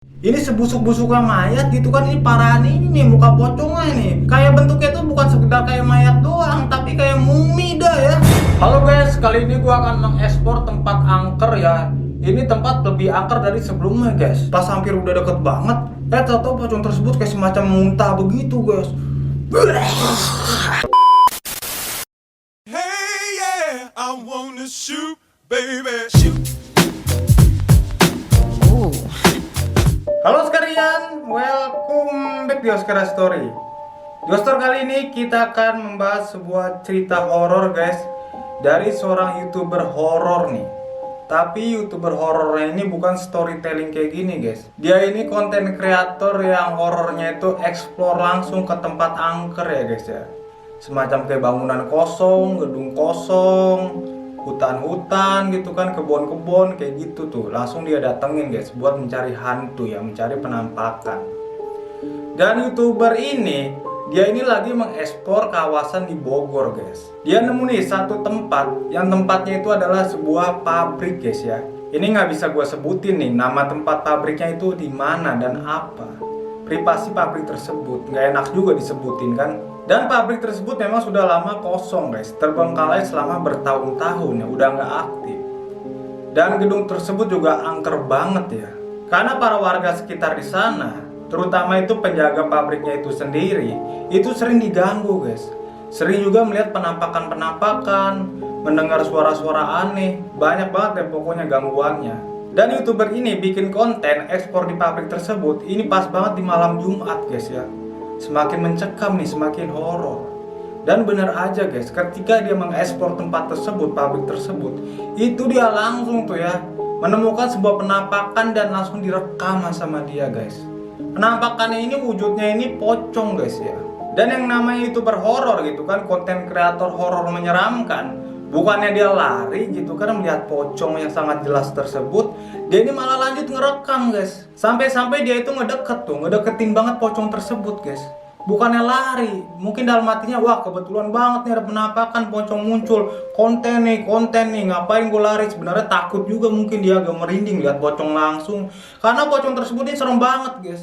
Ini sebusuk-busuknya mayat gitu kan, ini parahan ini nih, muka pocongnya nih. Kayak bentuknya tuh bukan sekedar kayak mayat doang, tapi kayak mumi dah ya. Halo guys, kali ini gua akan mengekspor tempat angker ya. Ini tempat lebih angker dari sebelumnya guys. Pas hampir udah deket banget, tau-tau pocong tersebut kayak semacam muntah begitu guys. Hey, yeah, I wanna shoot, baby, shoot. Halo sekalian, welcome back di Oscar Story. Di Oscar kali ini kita akan membahas sebuah cerita horor guys, dari seorang YouTuber horor nih. Tapi YouTuber horornya ini bukan storytelling kayak gini guys. Dia ini konten kreator yang horornya itu explore langsung ke tempat angker ya guys ya. Semacam kayak bangunan kosong, gedung kosong, hutan-hutan gitu kan, kebun-kebun kayak gitu tuh. Langsung dia datengin guys buat mencari hantu ya, mencari penampakan. Dan YouTuber ini, dia ini lagi mengekspor kawasan di Bogor guys. Dia nemu nih satu tempat, yang tempatnya itu adalah sebuah pabrik guys ya. Ini nggak bisa gue sebutin nih nama tempat pabriknya itu di mana dan apa. Privasi pabrik tersebut nggak enak juga disebutin kan. Dan pabrik tersebut memang sudah lama kosong guys, terbengkalai selama bertahun-tahun ya, udah nggak aktif. Dan gedung tersebut juga angker banget ya, karena para warga sekitar di sana, terutama itu penjaga pabriknya itu sendiri, itu sering diganggu guys. Sering juga melihat penampakan-penampakan, mendengar suara-suara aneh, banyak banget ya pokoknya gangguannya. Dan YouTuber ini bikin konten ekspor di pabrik tersebut, ini pas banget di malam Jumat guys ya. Semakin mencekam nih, semakin horor. Dan bener aja guys, ketika dia mengekspor tempat tersebut, pabrik tersebut, itu dia langsung tuh ya menemukan sebuah penampakan dan langsung direkam sama dia guys. Penampakannya ini wujudnya ini pocong guys ya. Dan yang namanya YouTuber horor gitu kan, konten kreator horor menyeramkan, bukannya dia lari gitu kan melihat pocong yang sangat jelas tersebut, dia ini malah lanjut ngerekam guys. Sampai-sampai dia itu ngedeketin banget pocong tersebut guys. Bukannya lari, mungkin dalam hatinya, wah kebetulan banget nih ada penampakan pocong muncul, konten nih, ngapain gue lari. Sebenarnya takut juga mungkin dia agak merinding lihat pocong langsung. Karena pocong tersebut ini serem banget guys.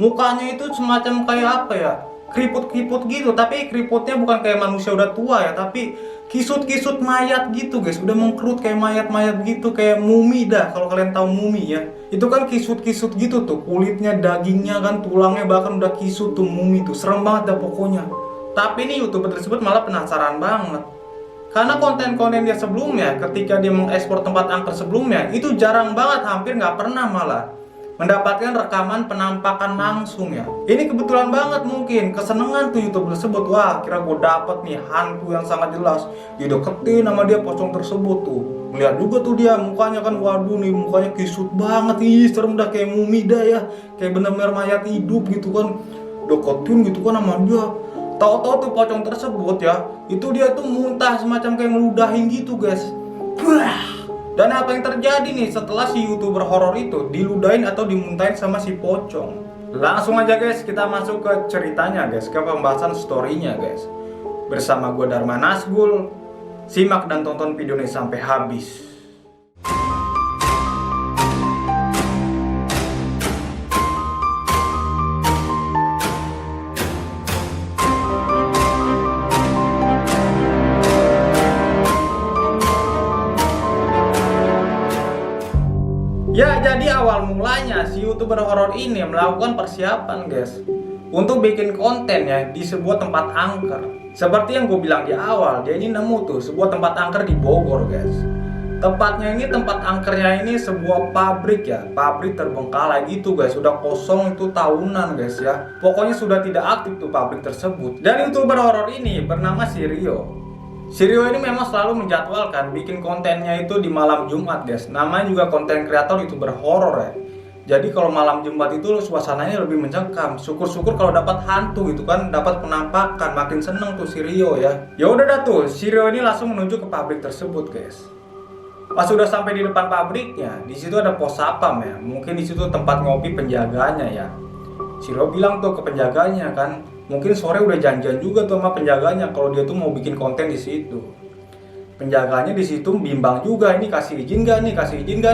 Mukanya itu semacam kayak apa ya, keriput-keriput gitu, tapi keriputnya bukan kayak manusia udah tua ya, tapi kisut-kisut mayat gitu guys, udah mengkerut kayak mayat-mayat gitu, kayak mumi dah, kalau kalian tahu mumi ya. Itu kan kisut-kisut gitu tuh, kulitnya, dagingnya kan, tulangnya bahkan udah kisut tuh, mumi tuh, serem banget dah pokoknya. Tapi nih YouTuber tersebut malah penasaran banget. Karena konten-konten dia sebelumnya, ketika dia mengekspor tempat angker sebelumnya, itu jarang banget, hampir nggak pernah malah mendapatkan rekaman penampakan langsung ya. Ini kebetulan banget mungkin kesenangan tuh YouTuber tersebut. Wah, kira gue dapet nih hantu yang sangat jelas. Dideketin sama dia pocong tersebut tuh. Melihat juga tuh dia mukanya kan, waduh nih mukanya kisut banget. Ih, serem dah kayak mumi dah ya. Kayak bener-bener mayat hidup gitu kan. Deketin gitu kan sama dia. Tahu-tahu tuh pocong tersebut ya, itu dia tuh muntah semacam kayak ngeludahin gitu guys. Wah. Dan apa yang terjadi nih setelah si YouTuber horor itu diludahin atau dimuntahin sama si pocong? Langsung aja guys, kita masuk ke ceritanya guys, ke pembahasan storynya guys. Bersama gue Dharma Nasgul. Simak dan tonton video ini sampai habis. Ya, jadi awal mulanya si YouTuber horor ini melakukan persiapan guys untuk bikin konten ya di sebuah tempat angker. Seperti yang gue bilang di awal, dia ini nemu tuh sebuah tempat angker di Bogor guys. Tepatnya ini, tempat angkernya ini sebuah pabrik ya, pabrik terbengkalai gitu guys, sudah kosong itu tahunan guys ya. Pokoknya sudah tidak aktif tuh pabrik tersebut. Dan YouTuber horor ini bernama si Rio. Si Rio ini memang selalu menjadwalkan bikin kontennya itu di malam Jumat guys. Namanya juga konten kreator YouTuber horor ya. Jadi kalau malam Jumat itu suasananya lebih mencekam. Syukur-syukur kalau dapat hantu gitu kan, dapat penampakan, makin seneng tuh si Rio ya. Ya udah dah tuh, si Rio ini langsung menuju ke pabrik tersebut guys. Pas sudah sampai di depan pabriknya, di situ ada pos sapam ya. Mungkin di situ tempat ngopi penjaganya ya. Si Rio bilang tuh ke penjaganya kan, mungkin sore udah janjian juga tuh sama penjaganya kalau dia tuh mau bikin konten di situ. Penjaganya di situ bimbang juga, ini kasih izin gak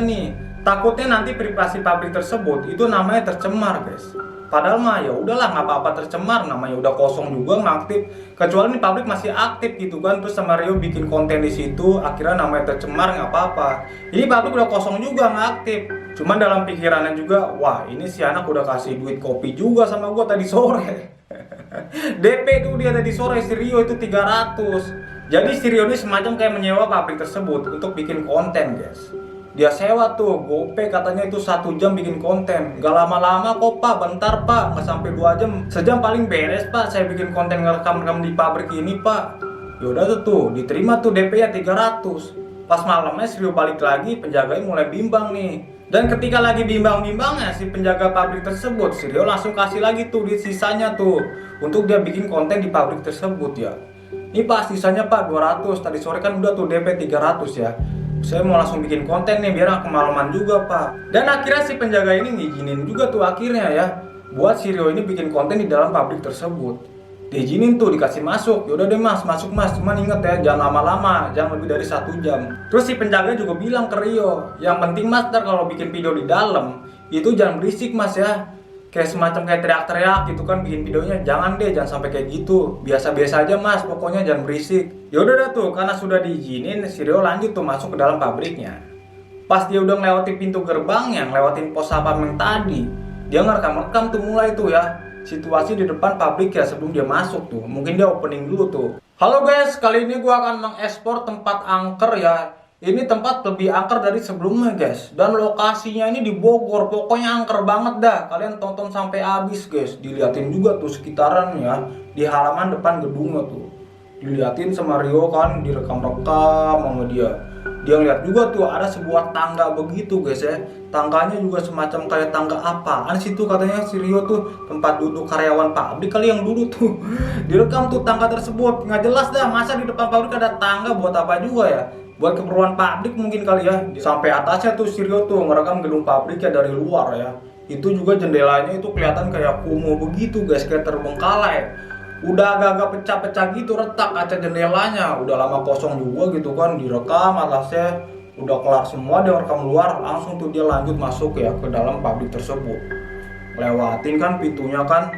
nih, Takutnya nanti privasi pabrik tersebut itu namanya tercemar guys. Padahal mah ya udahlah, nggak apa-apa tercemar, namanya udah kosong juga nggak aktif. Kecuali nih pabrik masih aktif gitu kan, terus sama Rio bikin konten di situ, akhirnya namanya tercemar nggak apa-apa. Ini pabrik udah kosong juga nggak aktif. Cuman dalam pikirannya juga, wah ini si anak udah kasih duit kopi juga sama gua tadi sore. DP itu dia tadi sore si Rio itu 300. Jadi si Rio ini semacam kayak menyewa pabrik tersebut untuk bikin konten guys. Dia sewa tuh, gope katanya itu 1 jam bikin konten. Gak lama-lama kok pak, bentar pak, gak sampai 2 jam. Sejam paling beres pak, saya bikin konten ngerekam-rekam di pabrik ini pak. Yaudah tuh, diterima tuh DP ya 300. Pas malamnya si Rio balik lagi, penjaganya mulai bimbang nih. Dan ketika lagi bimbang-bimbangnya si penjaga pabrik tersebut, si Rio langsung kasih lagi tuh duit sisanya tuh untuk dia bikin konten di pabrik tersebut ya. Ini pak sisanya pak 200, tadi sore kan udah tuh DP 300 ya. Saya mau langsung bikin konten nih biar kemalaman juga pak. Dan akhirnya si penjaga ini ngizinin juga tuh akhirnya ya, buat si Rio ini bikin konten di dalam pabrik tersebut. Diizinin tuh, dikasih masuk. Yaudah deh mas, masuk mas, cuman inget ya jangan lama-lama, jangan lebih dari 1 jam. Terus si penjaga juga bilang ke Rio, yang penting mas ntar kalau bikin video di dalam itu jangan berisik mas ya. Kayak semacam kayak teriak-teriak gitu kan bikin videonya, jangan deh, jangan sampai kayak gitu, biasa-biasa aja mas, pokoknya jangan berisik. Ya udah dah tuh, karena sudah diizinin, si Rio lanjut tuh masuk ke dalam pabriknya. Pas dia udah ngelewatin pintu gerbangnya, ngelewatin pos satpam yang tadi, dia ngerekam-rekam tuh mulai tuh ya situasi di depan pabrik ya sebelum dia masuk tuh. Mungkin dia opening dulu tuh. Halo guys, kali ini gua akan mengekspor tempat angker ya. Ini tempat lebih angker dari sebelumnya guys. Dan lokasinya ini di Bogor. Pokoknya angker banget dah. Kalian tonton sampai habis guys. Diliatin juga tuh sekitaran ya. Di halaman depan gedungnya tuh. Diliatin sama Rio kan. Direkam-rekam sama dia. Dia lihat juga tuh ada sebuah tangga begitu guys ya. Tangganya juga semacam kayak tangga apaan sih tuh katanya si Rio tuh. Tempat duduk karyawan pabrik kali yang dulu tuh. Direkam tuh tangga tersebut. Nggak jelas dah masa di depan pabrik ada tangga buat apa juga ya. Buat keperluan pabrik mungkin kali ya. Sampai atasnya tuh si Rio tuh ngerekam gedung pabriknya dari luar ya. Itu juga jendelanya itu kelihatan kayak kumuh begitu guys, kayak terbengkalai. Udah agak-agak pecah-pecah gitu retak kaca jendelanya. Udah lama kosong juga gitu kan, direkam atasnya. Udah kelar semua, dia rekam luar, langsung tuh dia lanjut masuk ya ke dalam pabrik tersebut. Lewatin kan pintunya kan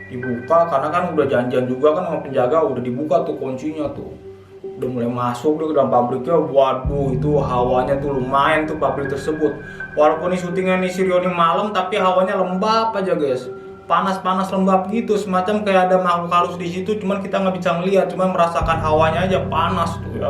dibuka karena kan udah janjian juga kan sama penjaga, udah dibuka tuh kuncinya tuh. Udah mulai masuk deh ke dalam pabriknya. Waduh itu hawanya tuh lumayan tuh pabrik tersebut. Walaupun ini syutingnya nih si Rio ini malam, tapi hawanya lembab aja guys. Panas-panas lembab gitu, semacam kayak ada makhluk halus di situ, cuman kita nggak bisa ngeliat, cuma merasakan hawanya aja panas tuh ya.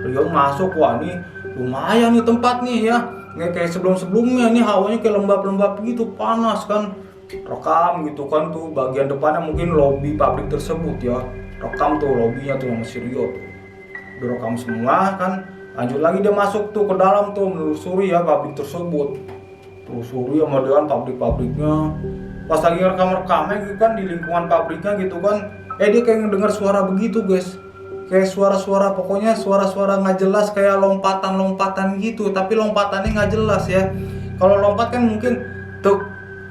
Rio masuk, wah ini lumayan nih tempat nih ya. Nggak kayak sebelum-sebelumnya, ini hawanya kayak lembab-lembab gitu, panas kan. Rekam gitu kan tuh, bagian depannya mungkin lobi pabrik tersebut ya. Rekam tuh lobinya tuh sama si Rio tuh. Direkam semua kan, lanjut lagi dia masuk tuh ke dalam tuh menelusuri ya pabrik tersebut. Telusuri sama dia kan pabrik-pabriknya. Pas lagi rekam-rekamnya gitu kan di lingkungan pabriknya gitu kan, dia kayak ngedengar suara begitu guys. Kayak suara-suara, pokoknya suara-suara nggak jelas kayak lompatan-lompatan gitu, tapi lompatannya nggak jelas ya. Kalau lompat kan mungkin tuk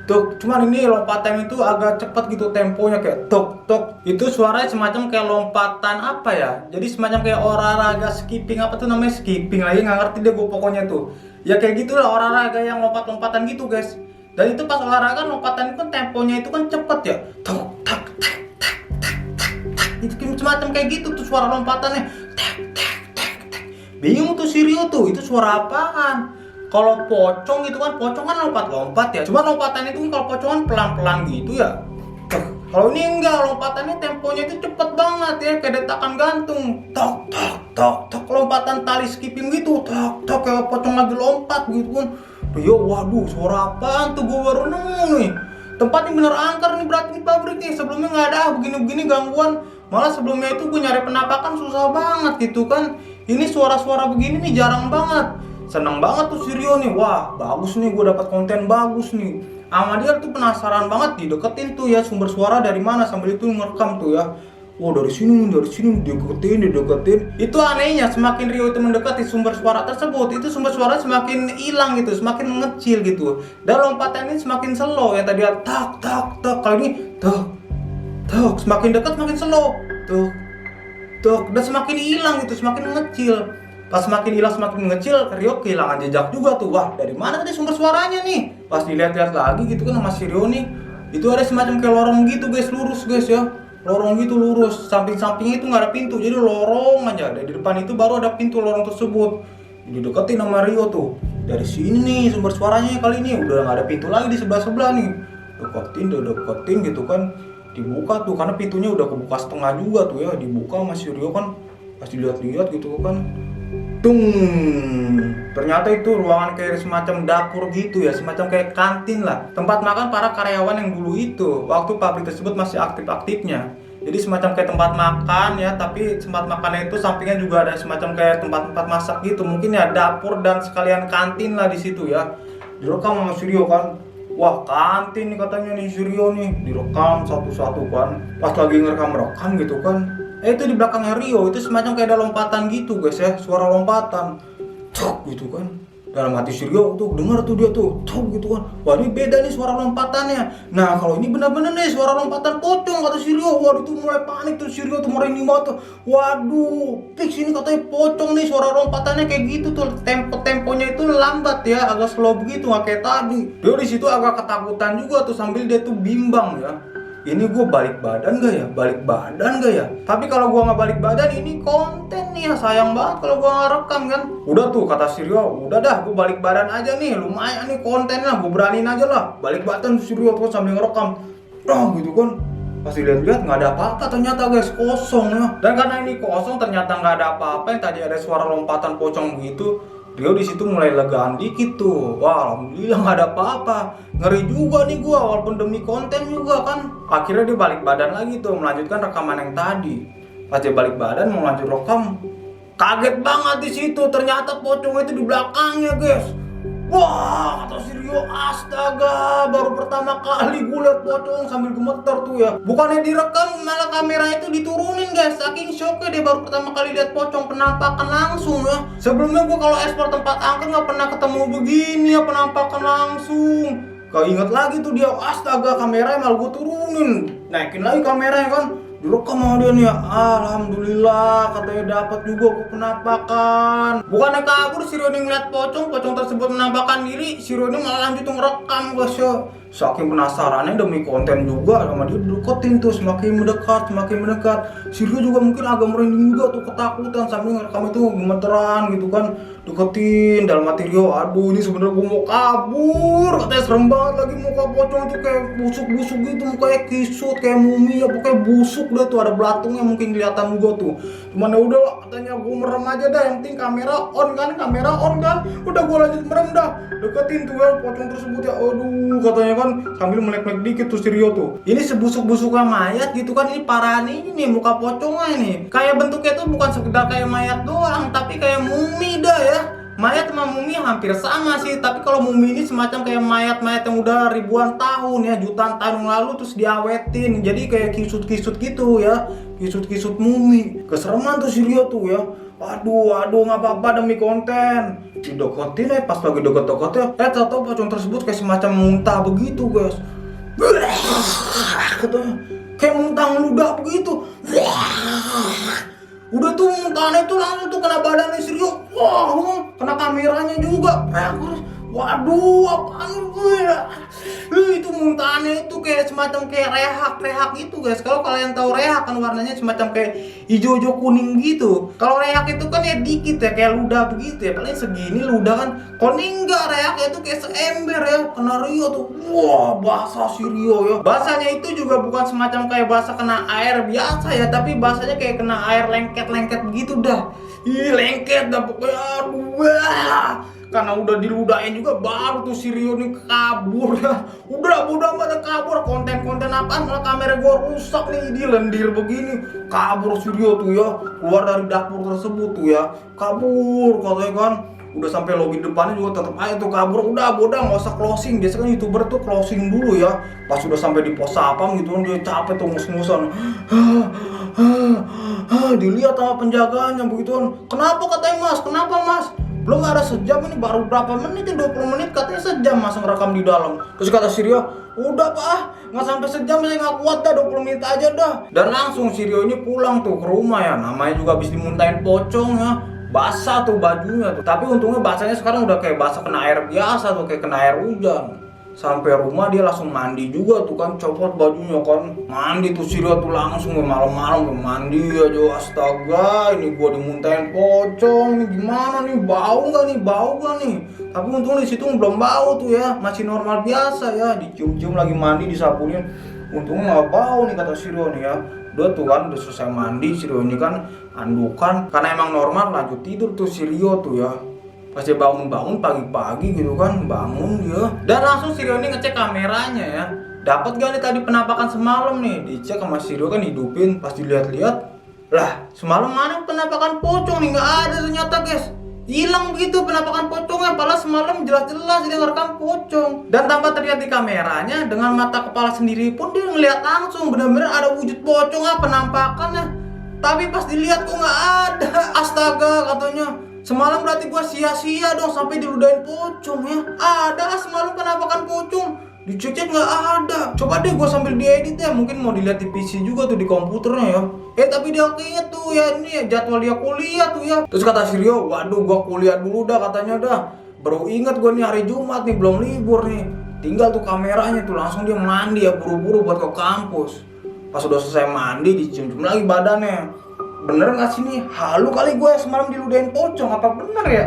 tuk, cuman ini lompatan itu agak cepat gitu temponya kayak tok tok. Itu suaranya semacam kayak lompatan apa ya? Jadi semacam kayak olahraga skipping, apa tuh namanya skipping lagi nggak ngerti deh gue pokoknya tuh. Ya kayak gitulah olahraga yang lompat-lompatan gitu guys. Dan itu pas olahraga lompatan itu kan temponya itu kan cepet ya. Tok tak tak tak tak tak tak. Itu semacam kayak gitu tuh suara lompatannya. Tak tak tak tak. Bingung tuh si Rio tuh, itu suara apaan? Kalau pocong gitu kan, pocong kan lompat-lompat ya. Cuma lompatan itu kan kalau pocong kan pelan-pelan gitu ya. Kalau ini enggak, lompatannya temponya itu cepet banget ya, kayak detakan gantung. Tok tok tok tok, lompatan tali skipping gitu. Tok tok kayak pocong lagi lompat gitu kan. Yo, waduh, suara apaan tuh, gue baru nemu nih. Tempat ini bener angker nih berarti nih pabrik nih. Sebelumnya nggak ada begini-begini gangguan. Malah sebelumnya itu gue nyari penampakan susah banget gitu kan. Ini suara-suara begini nih jarang banget. Seneng banget tuh si Rio nih, wah bagus nih gue dapat konten bagus nih. Sama dia tuh penasaran banget, dideketin tuh ya sumber suara dari mana sambil itu ngerekam tuh ya. Wah dari sini dideketin. Itu anehnya, semakin Rio itu mendekati sumber suara tersebut, itu sumber suara semakin hilang gitu, semakin mengecil gitu. Dan lompatannya semakin slow, yang tadi tak tak tak, kali ini tak tak, semakin dekat semakin slow, tak tak, dan semakin hilang gitu, semakin mengecil. Pas semakin hilang semakin mengecil, Rio kehilangan jejak juga tuh. Wah, dari mana tadi sumber suaranya nih? Pas dilihat-lihat lagi gitu kan sama si Rio nih, itu ada semacam kayak lorong gitu guys, lurus guys ya. Lorong gitu lurus, samping-sampingnya itu nggak ada pintu, jadi lorong aja. Dari depan itu baru ada pintu lorong tersebut. Dideketin sama Rio tuh. Dari sini nih sumber suaranya kali ini, udah nggak ada pintu lagi di sebelah-sebelah nih. Deketin gitu kan. Dibuka tuh karena pintunya udah kebuka setengah juga tuh ya, dibuka sama si Rio kan. Pas dilihat-lihat gitu kan, ternyata itu ruangan kayak semacam dapur gitu ya, semacam kayak kantin lah, tempat makan para karyawan yang dulu itu waktu pabrik tersebut masih aktif-aktifnya. Jadi semacam kayak tempat makan ya, tapi tempat makannya itu sampingnya juga ada semacam kayak tempat-tempat masak gitu, mungkin ya dapur dan sekalian kantin lah di situ ya. Direkam sama Suryo kan, wah kantin nih katanya nih Suryo nih, direkam satu-satu kan. Pas lagi ngerekam gitu kan, itu di belakangnya Rio itu semacam kayak ada lompatan gitu guys ya, suara lompatan, cok gitu kan. Dalam hati si Rio tuh denger tuh dia tuh, cok gitu kan. Wah ini beda nih suara lompatannya. Nah kalau ini bener-bener nih suara lompatan pocong kata si Rio. Waduh itu mulai panik tuh si Rio tuh, mulai nimba tuh. Waduh, fix ini katanya pocong nih, suara lompatannya kayak gitu tuh. Temponya itu lambat ya, agak slow begitu, nggak kayak tadi. Dia di situ agak ketakutan juga tuh sambil dia tuh bimbang ya. Ini gue balik badan gak ya? Tapi kalau gue nggak balik badan ini konten nih ya, sayang banget kalau gue nggak rekam kan. Udah tuh kata Suryo, udah dah gue balik badan aja nih, lumayan nih kontennya, gue beraniin aja lah. Balik badan Suryo tuh sambil ngerekam. Gitu kan. Pas dilihat-lihat nggak ada apa-apa ternyata guys, kosong ya. Dan karena ini kosong ternyata nggak ada apa-apa, yang tadi ada suara lompatan pocong begitu, Rio di situ mulai legaan dikit tuh. Wah, alhamdulillah nggak ada apa-apa. Ngeri juga nih gua, walaupun demi konten juga kan. Akhirnya dia balik badan lagi tuh, melanjutkan rekaman yang tadi. Pas dia balik badan mau lanjut rekam, kaget banget di situ. Ternyata pocong itu di belakangnya, guys. Wah, kata si Rio, astaga, baru pertama kali gue liat pocong sambil gemeter tuh ya. Bukannya direkam, malah kamera itu diturunin guys. Saking shocknya dia baru pertama kali liat pocong penampakan langsung ya. Sebelumnya gue kalau ekspor tempat angker nggak pernah ketemu begini ya, penampakan langsung. Kau inget lagi tuh dia, astaga, kameranya malah gue turunin, naikin lagi kameranya kan. Direkam sama dia nih ya, alhamdulillah katanya dapat juga gue penampakan. Bukannya kabur si Roni ngeliat pocong tersebut menampakkan diri, si Roni malah lanjut ngerekam guys ya. Saking penasarannya demi konten juga sama dia, deketin tuh, semakin mendekat. Si Rio juga mungkin agak merinding juga tuh, ketakutan sambil ngerekam itu gemeteran gitu kan. Deketin, dalam hati Rio, aduh ini sebenarnya gue mau kabur, katanya serem banget lagi muka pocong itu kayak busuk-busuk gitu, mukanya kisut kayak mumi ya, pokoknya busuk dah tuh, ada belatungnya mungkin kelihatan gue tuh. Cuman ya udah lah, katanya gue merem aja dah, yang penting kamera on kan, udah gue lanjut merem dah. Deketin tuh ya pocong tersebut ya, aduh katanya kan sambil melek-melek dikit tuh si Rio tuh. Ini sebusuk-busuknya mayat gitu kan, ini parah nih muka pocongnya nih. Kayak bentuknya tuh bukan sekedar kayak mayat doang, tapi kayak mumi dah ya. Mayat sama mumi hampir sama sih, tapi kalau mumi ini semacam kayak mayat-mayat yang udah ribuan tahun ya, jutaan tahun yang lalu terus diawetin, jadi kayak kisut-kisut gitu ya, kisut-kisut mumi. Kesereman tuh si Rio tuh ya. Waduh, nggak apa-apa demi konten. Dideketin pas lagi deket-deketnya, tau pocong tersebut kayak semacam muntah begitu guys. Katanya kayak muntah ngeludah begitu. Udah tuh muntahnya tuh langsung tuh kena badannya si Rio. Wah, kena kameranya juga. Waduh, apaan gue? Itu muntahnya itu kayak semacam kayak rehak itu guys. Kalau kalian tahu rehak kan warnanya semacam kayak hijau-hijau kuning gitu. Kalau rehak itu kan ya dikit ya, kayak ludah begitu ya. Paling segini ludah kan. Kalau ini enggak, rehak itu kayak seember ya. Kena Rio tuh. Wah, basah si Rio ya. Basahnya itu juga bukan semacam kayak basah kena air biasa ya, tapi basahnya kayak kena air lengket-lengket begitu dah. Ih, lengket dah pokoknya. Aduh, karena udah diludahin juga baru tuh si Rio nih kabur ya. Udah bodo amat kabur, konten-konten apaan, malah kamera gua rusak nih, di lendir begini. Kabur si Rio tuh ya, keluar dari dapur tersebut tuh ya. Kabur katanya kan. Udah sampai lobi depannya juga tetap aja tuh kabur. Udah bodoh, nggak usah closing. Biasanya kan YouTuber tuh closing dulu ya. Pas udah sampai di pos sapam gitu kan, dia capek tuh ngus-ngusan. Dilihat sama penjaganya begituan. Kenapa katanya mas? Kenapa mas? Belum ada sejam ini, baru berapa menit ya, 20 menit katanya sejam mas ngerekam di dalam. Terus kata si Rio, udah pak, nggak sampai sejam saya nggak kuat dah, 20 menit aja dah. Dan langsung si Rio ini pulang tuh ke rumah ya, namanya juga habis dimuntahin pocong ya. basah tuh bajunya tuh. Tapi untungnya basahnya sekarang udah kayak basah kena air biasa tuh, kayak kena air hujan. Sampai rumah dia langsung mandi juga tuh kan, copot bajunya kan, mandi tuh si Rio tuh langsung malam-malam tuh mandi aja. Astaga, ini gua dimuntahin pocong, ini gimana nih, bau nggak nih? Tapi untung di situ belum bau tuh ya, masih normal biasa ya, dicium-cium lagi mandi disapunin, untungnya nggak bau nih kata si Rio nih ya. Udah tuh kan, udah selesai mandi si Rio ini kan andukan, karena emang normal lanjut tidur tuh si Rio tuh ya. Pas dia bangun pagi-pagi gitu kan, bangun dia dan langsung si Rio ini ngecek kameranya ya. Dapat gak nih tadi penampakan semalam nih? Dicek sama si Rio kan, hidupin. Pas dilihat-lihat, lah semalam mana penampakan pocong nih? Nggak ada ternyata guys. Hilang begitu penampakan pocongnya, padahal semalam jelas-jelas dia ngerekam pocong. Dan tanpa terlihat di kameranya, dengan mata kepala sendiri pun dia ngeliat langsung benar-benar ada wujud pocong penampakannya. Tapi pas dilihat kok nggak ada. Astaga katanya, semalam berarti gua sia-sia dong sampai diludahin pocong ya. Ada semalam penampakan pocong. Dicek-cek nggak ada. Coba deh gua sambil diedit ya, mungkin mau dilihat di PC juga tuh di komputernya ya. Tapi dia kayaknya tuh ya, ini jadwal dia kuliah tuh ya. Terus kata si Rio, waduh gua kuliah dulu dah katanya dah. Baru ingat gua nih hari Jumat nih, belum libur nih. Tinggal tuh kameranya tuh, langsung dia mandi ya buru-buru buat ke kampus. Pas udah selesai mandi dicium-cium lagi badannya. Bener gak sih nih? Halu kali gue semalam diludahin pocong, apa bener ya?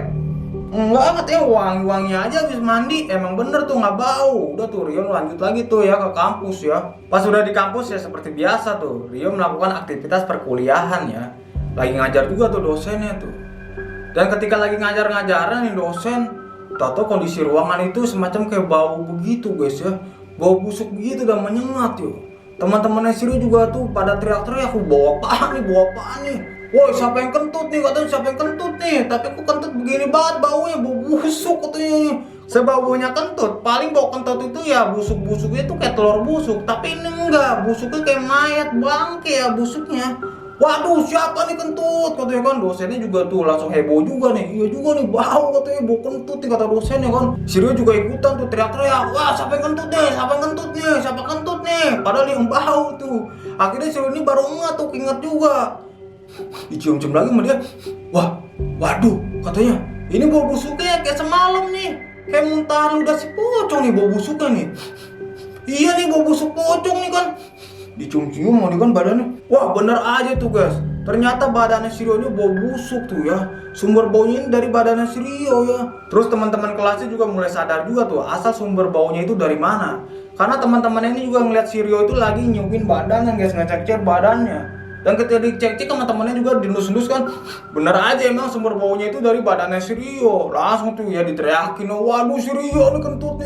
Enggak, katanya wangi-wangi aja habis mandi. Emang bener tuh gak bau. Udah tuh Rio lanjut lagi tuh ya ke kampus ya. Pas udah di kampus ya seperti biasa tuh, Rio melakukan aktivitas perkuliahan ya. Lagi ngajar juga tuh dosennya tuh. Dan ketika lagi ngajar-ngajaran nih dosen, tau-tau kondisi ruangan itu semacam kayak bau begitu guys ya. Bau busuk begitu dan menyengat yuk. Teman-temannya si Rio juga tuh pada teriak-teriak, aku bawa apaan nih? Woi, siapa yang kentut nih? Katanya siapa yang kentut nih? Tapi kok kentut begini banget baunya, bau busuk katanya. Sebaunya kentut, paling bau kentut itu ya busuk-busuknya tuh kayak telur busuk. Tapi ini enggak, busuknya kayak mayat bangke ya busuknya. Waduh, siapa nih kentut? Katanya kan dosennya juga tuh langsung heboh juga nih. Iya juga nih, bau katanya, bau kentut nih kata dosennya kan. Si Rio juga ikutan tuh teriak-teriak. Wah, siapa yang kentut nih? Siapa kentut nih? Padahal yang bau tuh. Akhirnya si Rio ini baru ingat juga. Dicium-cium lagi sama dia. Waduh, katanya ini bau busuknya kayak semalam nih. Kayak muntahan udah si pocong nih bau busuknya nih. Iya nih bau busuk pocong nih kan. Dicium-cium mau kan badannya. Wah bener aja tuh guys, ternyata badannya si Rio ini bau busuk tuh ya. Sumber baunya ini dari badannya si Rio ya. Terus teman-teman kelasnya juga mulai sadar juga tuh asal sumber baunya itu dari mana. Karena teman-temannya ini juga ngeliat si Rio itu lagi nyiupin badannya guys, ngecek-cek badannya. Dan ketika dicek-cek sama temannya juga dilus-lus kan, bener aja emang sumber baunya itu dari badannya si Rio. Langsung tuh ya diteriakin, waduh si Rio nih kentut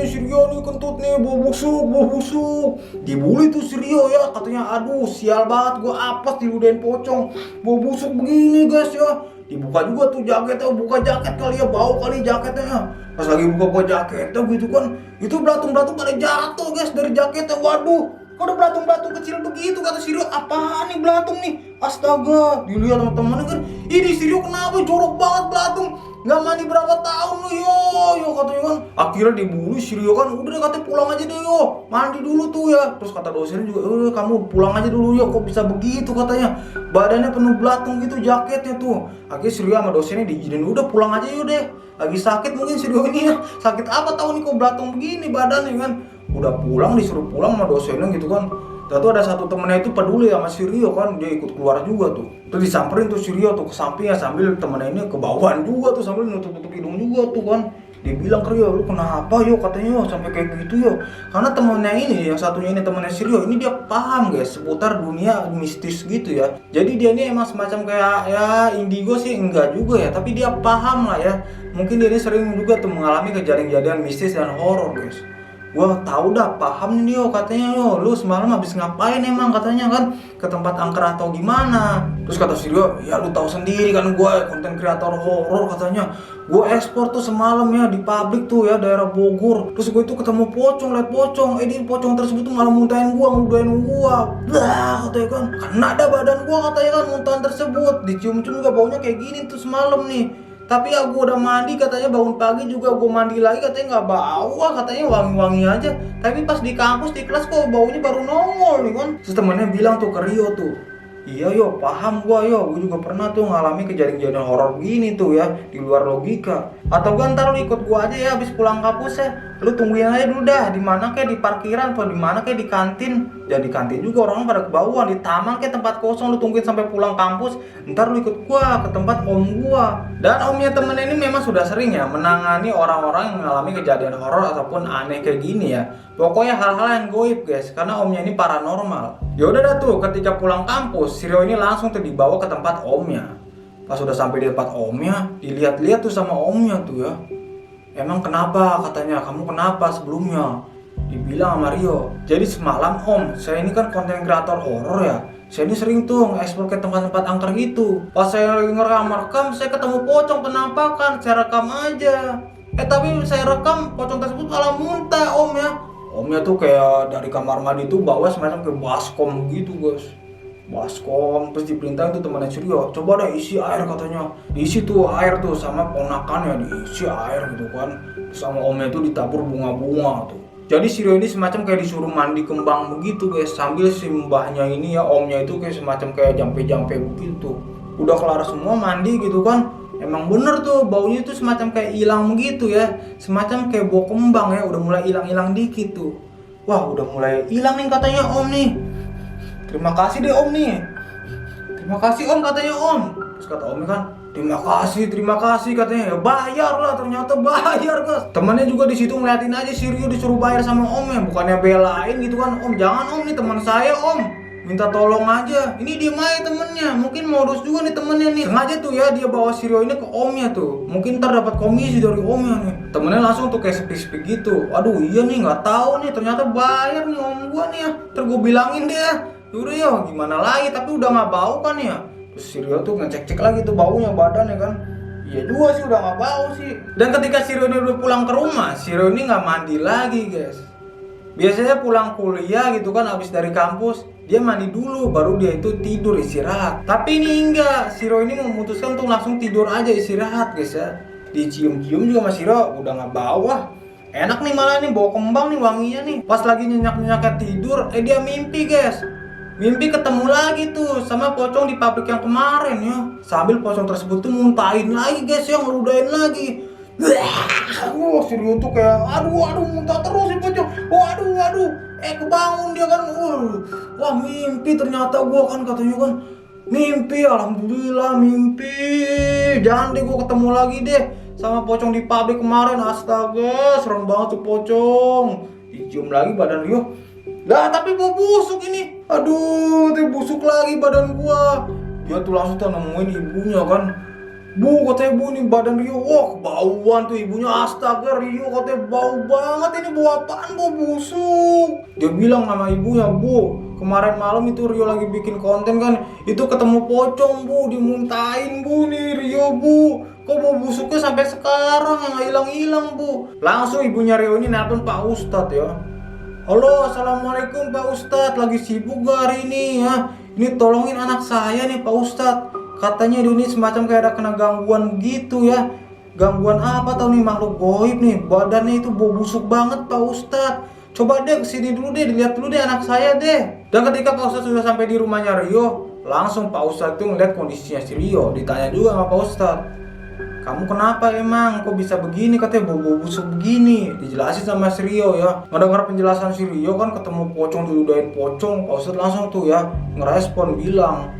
nih, bau busuk. Dibully tuh si Rio ya, katanya aduh sial banget gua apes diludahin pocong, bau busuk begini guys ya. Dibuka juga tuh jaketnya, buka jaket kali ya, bau kali jaketnya. Pas lagi buka jaketnya gitu kan, itu belatung-belatung pada jatuh guys dari jaketnya, waduh. Kok ada belatung-belatung kecil begitu kata si Rio, apaan nih belatung nih? Astaga, dilihat sama temennya kan, ini si Rio kenapa jorok banget belatung? Gak mandi berapa tahun lu yo katanya kan. Akhirnya dibully si Rio kan, udah katanya pulang aja deh yo, mandi dulu tuh ya. Terus kata dosennya juga, kamu pulang aja dulu yo, kok bisa begitu katanya. Badannya penuh belatung gitu jaketnya tuh. Akhirnya si Rio sama dosennya diizinin, udah pulang aja yo deh. Lagi sakit mungkin si Rio ini ya, sakit apa tahu nih kok belatung begini badannya kan. Udah pulang, disuruh pulang sama dosennya gitu kan. Lalu ada satu temennya itu peduli sama si Rio kan, dia ikut keluar juga tuh. Terus disamperin tuh si Rio tuh ke sampingnya sambil temennya ini kebauan juga tuh, sambil nutup-nutup hidung juga tuh kan. Dia bilang ke Rio, lu kenapa yo katanya yo sampai kayak gitu yo. Karena temennya ini, yang satunya ini temennya si Rio, ini dia paham guys seputar dunia mistis gitu ya. Jadi dia ini emang semacam kayak ya indigo sih enggak juga ya, tapi dia paham lah ya. Mungkin dia ini sering juga tuh mengalami kejadian-kejadian mistis dan horor guys. Gua tahu dah, paham nih yo katanya yo, lu semalam habis ngapain emang katanya kan, ke tempat angker atau gimana. Terus kata si Rio, ya lu tahu sendiri kan gua konten kreator horor katanya. Gua ekspor tuh semalam ya di pabrik tuh ya daerah Bogor. Terus gua itu ketemu pocong, liat pocong. Di pocong tersebut tuh malah muntahin gua, ngeludahin gua. Blah katanya kan, kena ada badan gua katanya kan muntahan tersebut. Dicium-cium juga baunya kayak gini tuh semalam nih. Tapi ya gue udah mandi katanya, bangun pagi juga gue mandi lagi katanya nggak bau, katanya wangi-wangi aja. Tapi pas di kampus di kelas kok baunya baru nongol nih kan. Terus temennya bilang tuh ke Rio tuh, Iya yo, paham gua yo. Gua juga pernah tuh ngalami kejadian-kejadian horor gini tuh ya, di luar logika. Atau gua ntar lu ikut gua aja ya habis pulang kampus ya. Lu tungguin aja dulu dah, di mana kayak di parkiran atau di mana kayak di kantin. Ya di kantin juga orang pada kebauan, di taman kayak tempat kosong lu tungguin sampai pulang kampus. Ntar lu ikut gua ke tempat om gua. Dan omnya temen ini memang sudah sering ya menangani orang-orang yang mengalami kejadian horor ataupun aneh kayak gini ya. Pokoknya hal-hal yang goib guys, karena omnya ini paranormal. Ya udah dah tuh, ketika pulang kampus, si Rio ini langsung tuh dibawa ke tempat omnya. Pas udah sampai di tempat omnya, dilihat-lihat tuh sama omnya tuh ya. Emang kenapa katanya, kamu kenapa sebelumnya? Dibilang sama Rio, jadi semalam om, saya ini kan konten kreator horor ya. Saya ini sering tuh nge-explore ke tempat-tempat angker gitu. Pas saya lagi ngerekam, saya ketemu pocong penampakan, saya rekam aja. Tapi saya rekam, pocong tersebut malah muntah om ya. Omnya tuh kayak dari kamar mandi tuh bawa semacam kayak baskom gitu guys. Baskom, terus diperintah tuh temannya Suryo, coba deh isi air katanya. Diisi tuh air tuh sama ponakannya, diisi air gitu kan. Sama omnya tuh ditabur bunga-bunga tuh. Jadi Suryo ini semacam kayak disuruh mandi kembang begitu guys. Sambil si mbahnya ini ya, omnya itu kayak semacam kayak jampe-jampe begitu. Udah kelar semua mandi gitu kan. Emang bener tuh baunya tuh semacam kayak hilang gitu ya. Semacam kayak bau kembang ya, udah mulai hilang-hilang dikit tuh. Wah udah mulai hilang nih katanya om nih. Terima kasih deh om nih. Terima kasih om katanya om. Terus kata omnya kan, terima kasih katanya. Ya bayar lah, ternyata bayar guys. Temannya juga di situ ngeliatin aja si Rio disuruh bayar sama omnya, bukannya belain gitu kan. Om jangan om, nih teman saya om. Minta tolong aja, ini dia aja temennya, mungkin modus juga nih temennya nih. Sengaja tuh ya dia bawa si Rio ini ke omnya tuh, mungkin ntar dapat komisi dari omnya nih. Temennya langsung tuh kayak sepi-sepi gitu. Aduh iya nih nggak tahu nih, ternyata bayar nih om gua nih ya. Ntar gua bilangin deh ya. Yaudah ya gimana lagi, tapi udah nggak bau kan ya. Terus si Rio tuh ngecek-cek lagi tuh baunya badannya kan. Iya juga sih udah nggak bau sih. Dan ketika si Rio ini udah pulang ke rumah, si Rio ini nggak mandi lagi guys. Biasanya pulang kuliah gitu kan habis dari kampus, dia mandi dulu baru dia itu tidur istirahat. Tapi ini enggak, si Ro ini memutuskan untuk langsung tidur aja istirahat guys ya. Dicium-cium juga mas Ro udah nggak bawa. Enak nih malah nih bawa kembang nih wanginya nih. Pas lagi nyenyak-nyenyaknya tidur, dia mimpi guys. Mimpi ketemu lagi tuh sama pocong di pabrik yang kemarin ya. Sambil pocong tersebut tuh muntahin lagi guys ya, ngeludahin lagi. Wah, si Rio tuh kayak aduh muntah terus si pocong. Waduh. Kebangun dia kan. Wah, mimpi ternyata gua kan katanya kan. Mimpi, alhamdulillah mimpi. Jangan deh gua ketemu lagi deh sama pocong di pabrik kemarin. Astaga, serem banget tuh pocong. Dicium lagi badan Rio. Lah, tapi bau busuk ini. Aduh, tuh busuk lagi badan gua. Dia tuh langsung tuh nemuin ibunya kan. Bu, katanya bu ini badan Rio, wah bauan tuh ibunya, astaga Rio katanya bau banget ini, bau apaan, bau busuk. Dia bilang sama ibunya, bu kemarin malam itu Rio lagi bikin konten kan, itu ketemu pocong bu, dimuntahin bu nih Rio bu. Kok bau busuknya sampai sekarang yang hilang-hilang bu. Langsung ibunya Rio ini nelpon Pak Ustadz ya. Halo, assalamualaikum Pak Ustadz, lagi sibuk gak hari ini ya? Ini tolongin anak saya nih Pak Ustadz. Katanya dia ini semacam kayak ada kena gangguan gitu ya. Gangguan apa tau nih, makhluk goib nih. Badannya itu bau busuk banget Pak Ustadz. Coba deh kesini dulu deh, dilihat dulu deh anak saya deh. Dan ketika Pak Ustadz sudah sampai di rumahnya Rio, langsung Pak Ustadz itu ngeliat kondisinya si Rio. Ditanya juga sama Pak Ustadz, kamu kenapa emang? Kok bisa begini? Katanya bau busuk begini. Dijelasin sama si Rio ya. Ngedengar penjelasan si Rio kan, ketemu pocong diludahin pocong. Pak Ustadz langsung tuh ya ngerespon bilang,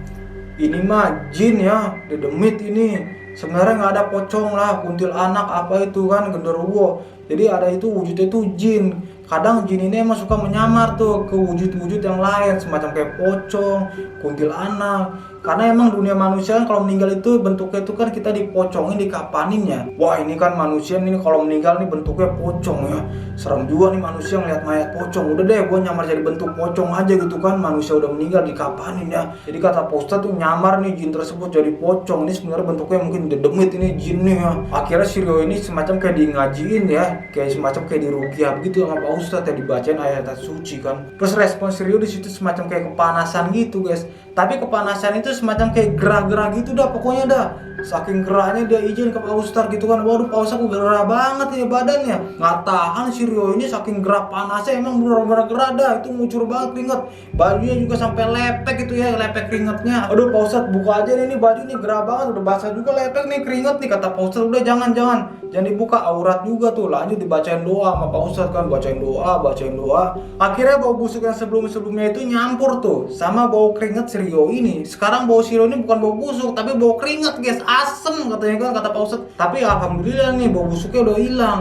ini mah jin ya, dedemit ini. Sebenarnya nggak ada pocong lah, kuntilanak apa itu kan, genderuwo. Jadi ada itu wujudnya itu jin. Kadang jin ini emang suka menyamar tuh ke wujud-wujud yang lain, semacam kayak pocong, kuntilanak. Karena emang dunia manusia kan kalau meninggal itu bentuknya itu kan kita dipocongin, dikapanin ya. Wah ini kan manusia ini kalau meninggal nih bentuknya pocong ya. Serem juga nih manusia ngeliat mayat pocong. Udah deh gue nyamar jadi bentuk pocong aja gitu kan. Manusia udah meninggal dikapanin ya. Jadi kata Ustadz tuh nyamar nih jin tersebut jadi pocong. Ini sebenarnya bentuknya mungkin dedemit ini jinnya ya. Akhirnya si Rio ini semacam kayak di ngajiin ya. Kayak semacam kayak diruqyah gitu sama Pak Ustadz ya, dibacain ayat suci kan. Terus respon si Rio di situ semacam kayak kepanasan gitu guys. Tapi kepanasan itu semacam kayak gerah-gerah gitu dah pokoknya dah. Saking gerahnya dia izin ke Pak Ustadz gitu kan. Waduh Pak Ustadz gerah banget ya badannya. Nggak tahan si Rio ini saking gerah panasnya, emang bener-bener gerah dah. Itu ngucur banget keringet. Bajunya juga sampai lepek gitu ya, lepek keringetnya. Aduh Pak Ustadz buka aja nih baju nih, gerah banget. Udah basah juga lepek nih keringet nih. Kata Pak Ustadz udah jangan dibuka, aurat juga tuh. Lanjut dibacain doa sama Pak Ustadz kan. Bacain doa. Akhirnya bau busuk yang sebelumnya itu nyampur tuh sama bau keringet si Rio ini. Sekarang bau si Rio ini bukan bau busuk tapi bau keringet guys. Asem katanya kan kata Pak Ustadz. Tapi alhamdulillah nih bau busuknya udah hilang.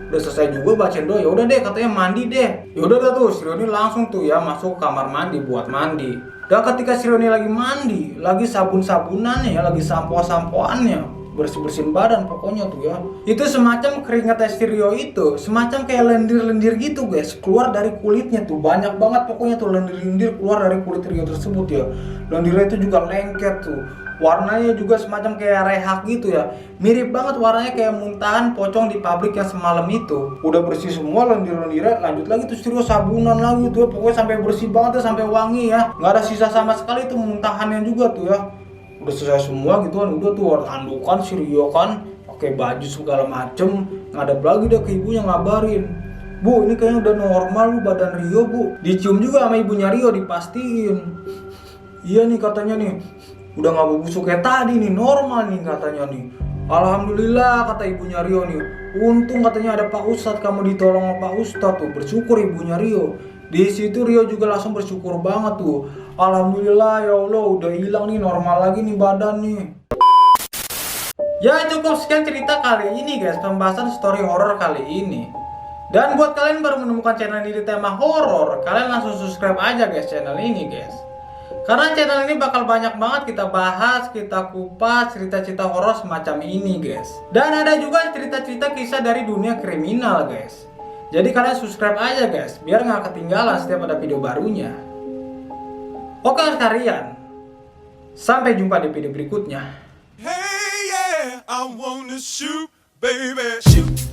Udah selesai juga bacain doa, ya udah deh katanya mandi deh. Ya udah dah tuh si Rio ini langsung tuh ya masuk kamar mandi buat mandi. Dan ketika si Rio ini lagi mandi, lagi sabun-sabunannya ya, lagi sampo-sampoannya, bersihin badan pokoknya tuh ya. Itu semacam keringat si Rio itu semacam kayak lendir-lendir gitu guys, keluar dari kulitnya tuh. Banyak banget pokoknya tuh lendir-lendir keluar dari kulit Rio tersebut ya. Lendirnya itu juga lengket tuh. Warnanya juga semacam kayak rehak gitu ya. Mirip banget warnanya kayak muntahan pocong di pabrik yang semalam itu. Udah bersih semua lendir-lendirnya, lanjut lagi tuh Rio sabunan lagi tuh ya. Pokoknya sampai bersih banget ya, sampai wangi ya. Nggak ada sisa sama sekali tuh muntahannya juga tuh ya. Udah selesai semua gitu kan, udah tuh andukan si Rio kan pakai baju segala macem, ngadep lagi deh ke ibunya ngabarin, Bu ini kayaknya udah normal bu badan Rio bu. Dicium juga sama ibunya Rio, dipastiin iya nih katanya nih udah nggak bau busuk kayak tadi nih, normal nih katanya nih. Alhamdulillah kata ibunya Rio nih, untung katanya ada Pak Ustadz, kamu ditolong sama Pak Ustadz tuh. Bersyukur ibunya Rio. Di situ Rio juga langsung bersyukur banget tuh. Alhamdulillah ya Allah udah hilang nih, normal lagi nih badan nih. Ya cukup sekian cerita kali ini guys, pembahasan story horror kali ini. Dan buat kalian baru menemukan channel ini di tema horror, kalian langsung subscribe aja guys channel ini guys. Karena channel ini bakal banyak banget kita bahas, kita kupas cerita-cerita horor semacam ini guys. Dan ada juga cerita-cerita kisah dari dunia kriminal guys. Jadi kalian subscribe aja guys, biar nggak ketinggalan setiap ada video barunya. Oke kalian, sampai jumpa di video berikutnya. Hey, yeah, I wanna shoot, baby. Shoot.